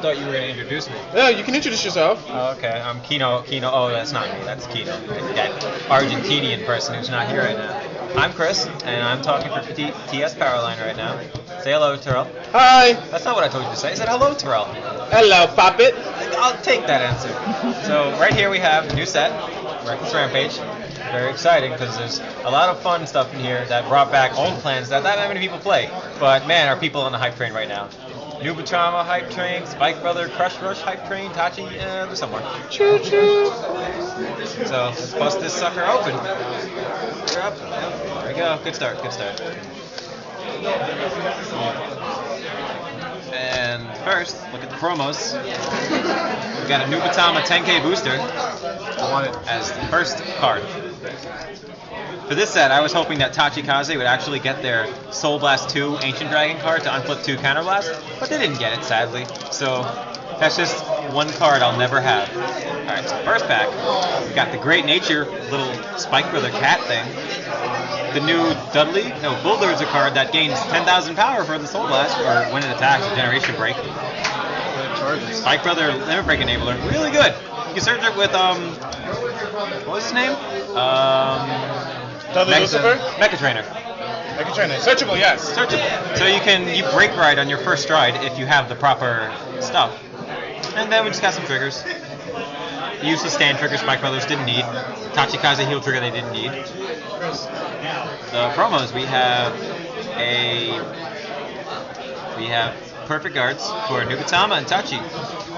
thought you were going to introduce me. Yeah, you can introduce yourself. Oh, okay. I'm Kino. Oh, that's not me. That's Kino. That Argentinian person who's not here right now. I'm Kris, and I'm talking for TS Powerline right now. Say hello, Terrell. Hi. That's not what I told you to say. I said hello, Terrell. Hello, Puppet. I'll take that answer. So right here we have a new set, Reckless Rampage. Very exciting because there's a lot of fun stuff in here that brought back old plans that not many people play. But man, are people on the hype train right now. Nubatama hype train, Spike Brother, Crush Rush hype train, Tachi, they're somewhere. Choo choo. So let's bust this sucker open. There we go. Good start. Good start. And first, look at the promos. We got a Nubatama 10K booster. I want it as the first card. For this set, I was hoping that Tachikaze would actually get their Soul Blast 2 Ancient Dragon card to unflip 2 Counterblast, but they didn't get it, sadly. So that's just one card I'll never have. Alright, so first pack, we got the Great Nature little Spike Brother cat thing. The new Bulldozer card that gains 10,000 power for the Soul Blast, or when it attacks, a Generation Break. Spike Brother Limit Break Enabler, really good. You can search it with, what was his name? Mecha Trainer. Mecha Trainer. Searchable, yes. Searchable. So you break ride on your first stride if you have the proper stuff. And then we just got some triggers. Useless stand trigger Spike Brothers didn't need. Tachikaze heal trigger they didn't need. The promos we have perfect guards for Nubatama and Tachi.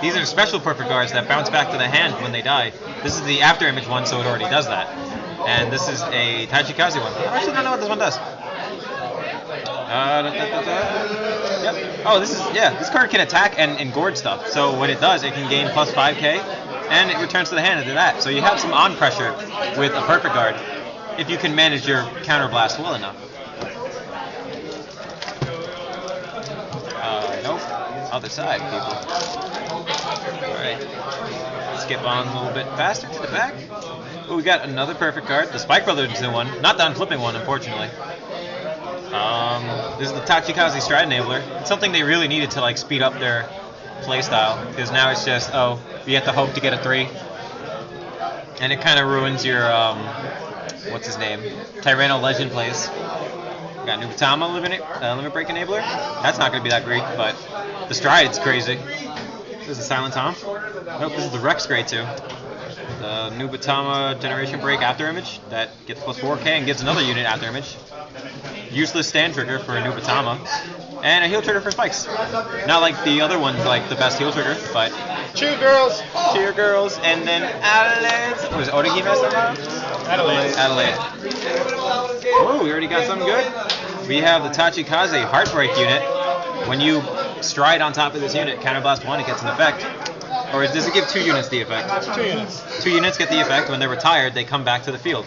These are special perfect guards that bounce back to the hand when they die. This is the after image one, so it already does that. And this is a Tachikaze one. I actually don't know what this one does. Yep. Oh, this card can attack and gourd stuff. So what it does, it can gain plus 5k, and it returns to the hand into that. So you have some on pressure with a perfect guard if you can manage your counterblast well enough. Nope. Other side, people. Alright. Skip on a little bit faster to the back. Oh, we got another perfect card. The Spike Brothers new one. Not the unflipping one, unfortunately. This is the Tachikaze Stride Enabler. It's something they really needed to like speed up their playstyle. Because now it's just, you have to hope to get a 3. And it kind of ruins your, what's his name? Tyranno Legend plays. We got Nubatama Limit Break Enabler. That's not going to be that great, but the Stride's crazy. This is Silent Tom. Nope, this is the Rex Grade 2. The Nubatama Generation Break After Image that gets plus 4k and gives another unit After Image. Useless stand trigger for Nubatama. And a heal trigger for Spikes. Not like the other one's like the best heal trigger, but... Cheer girls! Cheer girls, and then Adelaide. What was it, Odagi Master? Adelaide. Oh, we already got something good. We have the Tachikaze Heartbreak unit. When you stride on top of this unit, Counterblast 1, it gets an effect. Or does it give 2 units the effect? 2 units. 2 units get the effect. When they're retired, they come back to the field.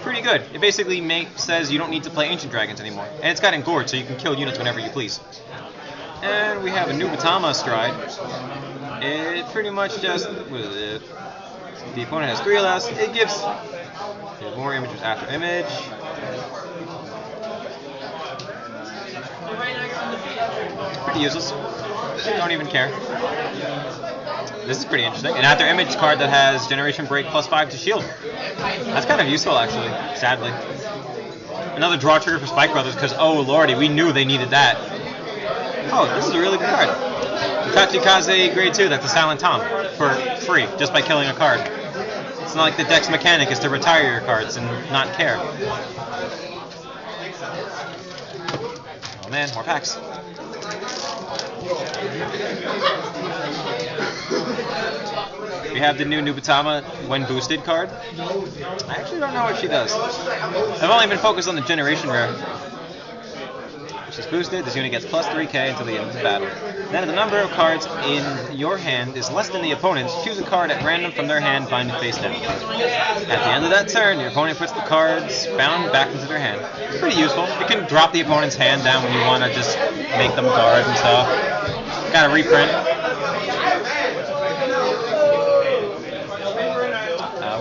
Pretty good. It basically says you don't need to play Ancient Dragons anymore. And it's got Engord, so you can kill units whenever you please. And we have a Nubatama Stride. It pretty much just... What is it? The opponent has 3 less. It gives more images after image. Pretty useless. Don't even care. This is pretty interesting. An after image card that has Generation Break plus 5 to shield. That's kind of useful, actually, sadly. Another draw trigger for Spike Brothers, because, oh lordy, we knew they needed that. Oh, this is a really good card. The Tachikaze Grade 2, that's a Silent Tom, for free, just by killing a card. It's not like the deck's mechanic is to retire your cards and not care. Oh man, more packs. We have the new Nubatama when boosted card. I actually don't know what she does. I've only been focused on the Generation Rare. She's boosted, this unit gets plus 3k until the end of the battle. Then the number of cards in your hand is less than the opponent's. Choose a card at random from their hand, bind it face down. At the end of that turn, your opponent puts the cards bound back into their hand. It's pretty useful. You can drop the opponent's hand down when you want to just make them guard and stuff. Got a reprint.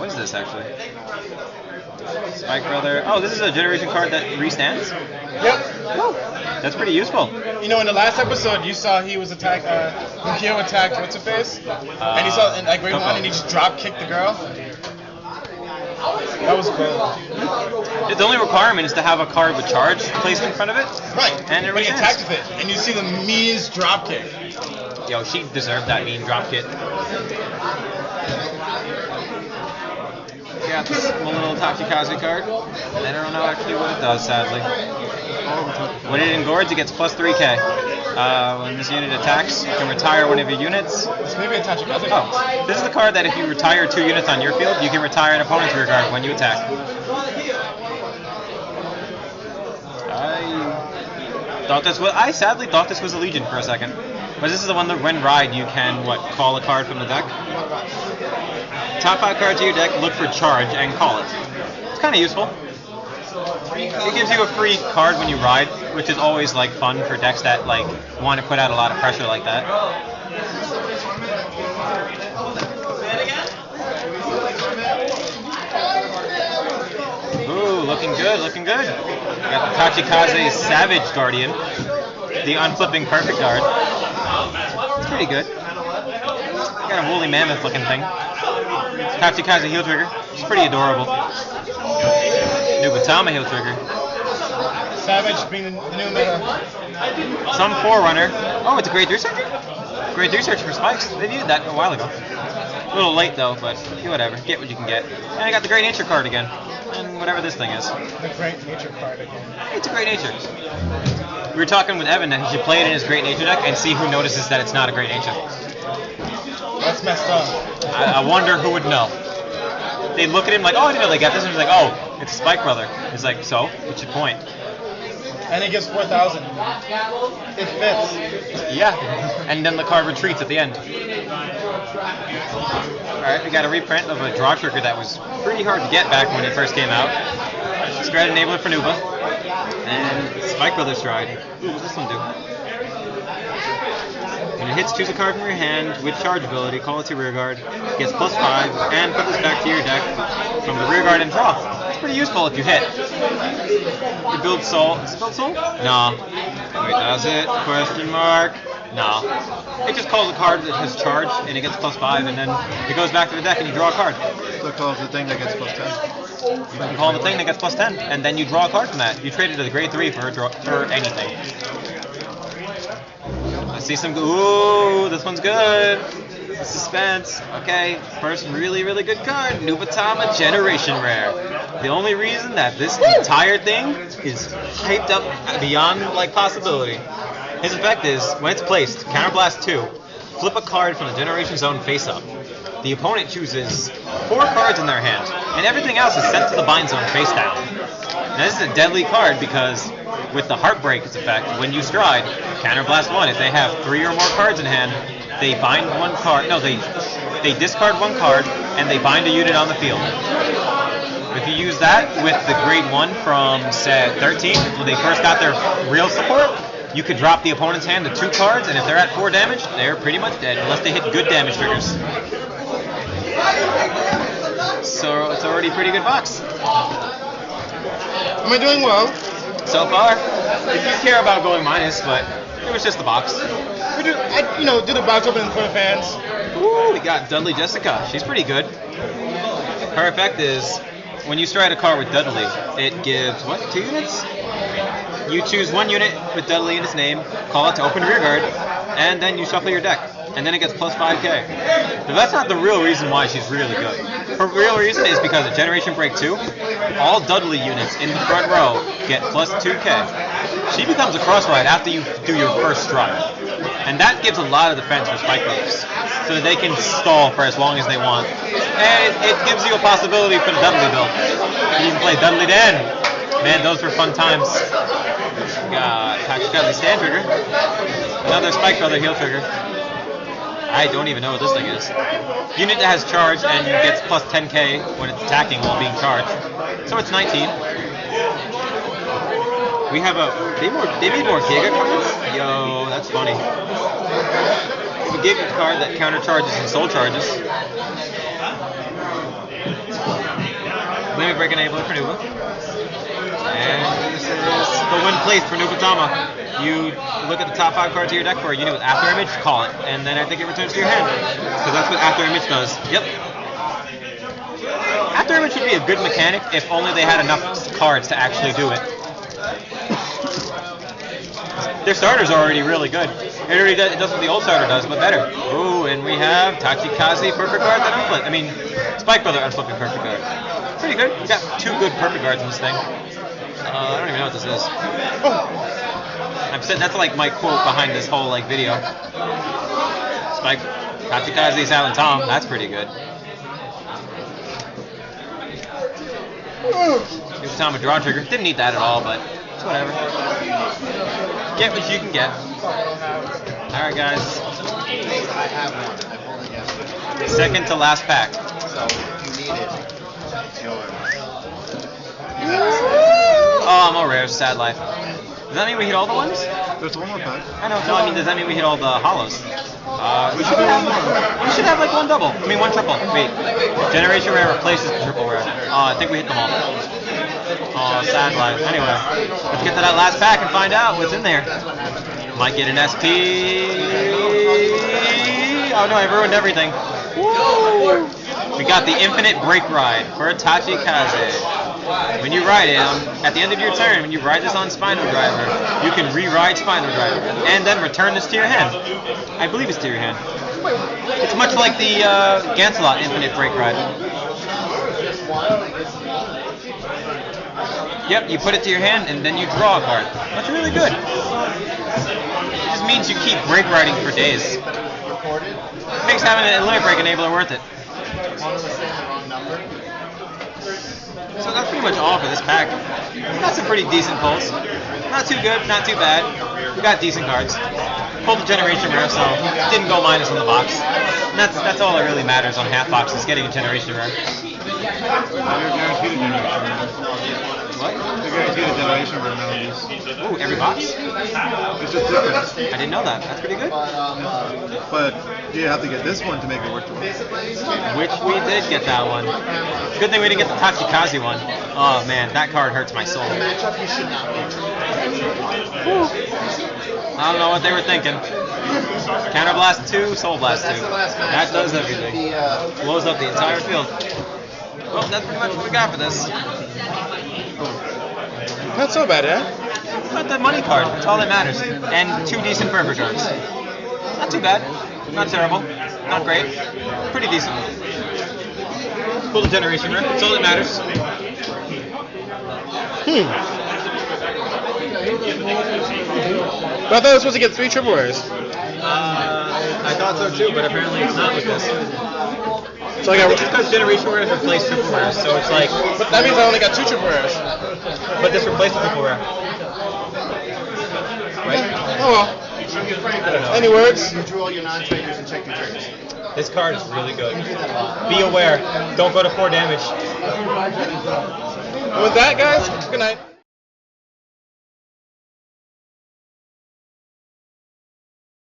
What is this actually? Spike Brother. Oh, this is a generation card that restands? Yep. Oh, that's pretty useful. You know, in the last episode, you saw he was attacked. Yukio attacked what's her face, and he saw like grade 1, and he just drop kicked the girl. That was cool. The only requirement is to have a card with charge placed in front of it. Right. And it but he restands. attacked with it, and you see the meanest drop kick. Yo, she deserved that mean drop kick. Got this little Tachikaze card. I don't know actually what it does, sadly. When it engorges, it gets plus 3k. When this unit attacks, you can retire one of your units. It's maybe a Tachikaze. Oh, this is the card that if you retire 2 units on your field, you can retire an opponent's rear guard when you attack. I sadly thought this was a Legion for a second. But this is the one that when ride you can, call a card from the deck? Top 5 cards of your deck, look for charge, and call it. It's kind of useful. It gives you a free card when you ride, which is always fun for decks that want to put out a lot of pressure like that. Ooh, looking good, looking good. Got the Tachikaze Savage Guardian, the unflipping perfect card. It's pretty good. Got a woolly mammoth looking thing. Tachikaze heel trigger. It's pretty adorable. Nubatama heel trigger. Savage being the new meta. Some Forerunner. Oh, it's a Grade 3 searcher? Grade 3 searcher for spikes. They did that a while ago. A little late though, but whatever. Get what you can get. And I got the Great Nature card again. And whatever this thing is. The Great Nature card again. It's a Great Nature. We were talking with Evan that he should play it in his Great Nature deck and see who notices that it's not a Great Nature. That's messed up. I wonder who would know. They'd look at him like, oh, I didn't know they got this. And he's like, oh, it's a Spike Brother. It's like, so? What's your point? And it gives 4,000. It fits. Yeah. And then the card retreats at the end. Alright, we got a reprint of a draw trigger that was pretty hard to get back when it first came out. Stride Enabler for Nuba. And Spike Brother Stride. Ooh, what's this one do? When it hits, choose a card from your hand with charge ability, call it to rear guard, gets plus 5, and put this back to your deck from the rear guard and draw. It's pretty useful if you hit. You build soul. Does it build soul? Nah. Wait, does it? Question mark. Nah. It just calls a card that has charge, and it gets plus 5, and then it goes back to the deck and you draw a card. So it calls the thing that gets plus 10. You can call the thing that gets plus 10, and then you draw a card from that. You trade it to the grade 3 for anything. I see some. Ooh, this one's good. Suspense. Okay, first really, really good card. Nubatama Generation Rare. The only reason that this entire thing is hyped up beyond possibility. His effect is, when it's placed, Counterblast 2, flip a card from the Generation Zone face up. The opponent chooses 4 cards in their hand, and everything else is sent to the bind zone face down. Now this is a deadly card because with the Heartbreak's effect, when you stride, Counterblast 1, if they have 3 or more cards in hand, they bind 1 card, no, they discard 1 card, and they bind a unit on the field. If you use that with the grade 1 from, say, 13, when they first got their real support, you could drop the opponent's hand to 2 cards, and if they're at 4 damage, they're pretty much dead, unless they hit good damage triggers. So it's already a pretty good box. Am I doing well? So far, if you care about going minus, but it was just the box. We do the box opening for the fans. Ooh, we got Dudley Jessica. She's pretty good. Her effect is, when you stride a card with Dudley, it gives, 2 units? You choose 1 unit with Dudley in its name, call it to open rear guard, and then you shuffle your deck. And then it gets plus 5k. But that's not the real reason why she's really good. Her real reason is because at Generation Break 2, all Dudley units in the front row get plus 2k. She becomes a cross ride after you do your first stride. And that gives a lot of defense for Spike Brothers, so that they can stall for as long as they want. And it gives you a possibility for the Dudley build. You can play Dudley Den. Man, those were fun times. Tachikaze stand trigger. Another Spike Brother heel trigger. I don't even know what this thing is. Unit that has charge and gets plus 10k when it's attacking while being charged. So it's 19. We have they made more Giga cards? Yo, that's funny. We have a Giga card that counter charges and soul charges. Limit Break Enabler for Nuba. And this is the win placed for Nubatama. You look at the top 5 cards of your deck for it, you do it. After Image, call it. And then I think it returns to your hand. Because that's what After Image does. Yep. After Image would be a good mechanic if only they had enough cards to actually do it. Their starter's already really good. It already does, it does what the old starter does, but better. Ooh, and we have Tachikaze Perfect Guard that unflip. I mean, Spike Brother unflipping Perfect Guard. Pretty good. We got 2 good Perfect Guards in this thing. I don't even know what this is. I'm saying that's like my quote behind this whole like video. Spike Tachikaze Silent Tom. That's pretty good. Nubatama draw trigger. Didn't need that at all, but it's whatever. Get what you can get. Alright, guys. I have one. I've only got it. Second to last pack. So if you need it, it's yours. Oh, I'm all rare. Sad life. Does that mean we hit all the ones? There's one more pack. I know. No, I mean, does that mean we hit all the hollows? We should do one more. We should have like one double. I mean, one triple. Wait. Generation Rare replaces the triple rare. I think we hit them all. Oh, sad life. Anyway, let's get to that last pack and find out what's in there. Might get an SP. Oh no, I ruined everything. Woo! We got the Infinite Break Ride for Tachikaze. When you ride it, at the end of your turn, when you ride this on Spino Driver, you can re-ride Spino Driver and then return this to your hand. I believe it's to your hand. It's much like the Gancelot Infinite Break Ride. Yep, you put it to your hand and then you draw a card. That's really good. It just means you keep break riding for days. Makes having a limit break enabler worth it. So that's pretty much all for this pack. Got some pretty decent pulls. Not too good, not too bad. We got decent cards. Pulled the Generation Rare, so didn't go minus on the box. And that's all that really matters on half box is getting a Generation Rare. What? You're guaranteed a Generation Rare nowadays. Ooh, every box? It's just different. I didn't know that. That's pretty good. But you have to get this one to make it work to it. Which we did get that one. Good thing we didn't get the Tachikaze one. Oh man, that card hurts my soul. Whew. I don't know what they were thinking. Counterblast 2, Soul Blast 2. That does everything. Blows up the entire field. Well, that's pretty much what we got for this. Not so bad, eh? Got the money card. That's all that matters. And 2 decent Perfect cards. Not too bad. Not terrible. Not great. Pretty decent. Pull the Generation Rare. That's all that matters. But I thought I was supposed to get 3 triple rares. I thought so too, but apparently it's not with this. So I got. It's because Generation Rares replace triple rares, so it's like. But that means I only got 2 triple rares. But this replaced the triple rare. Right? Oh well. I don't know. Any words? You drew all your non-traders and check your trades. This card is really good. Be aware. Don't go to 4 damage. And with that, guys, good night.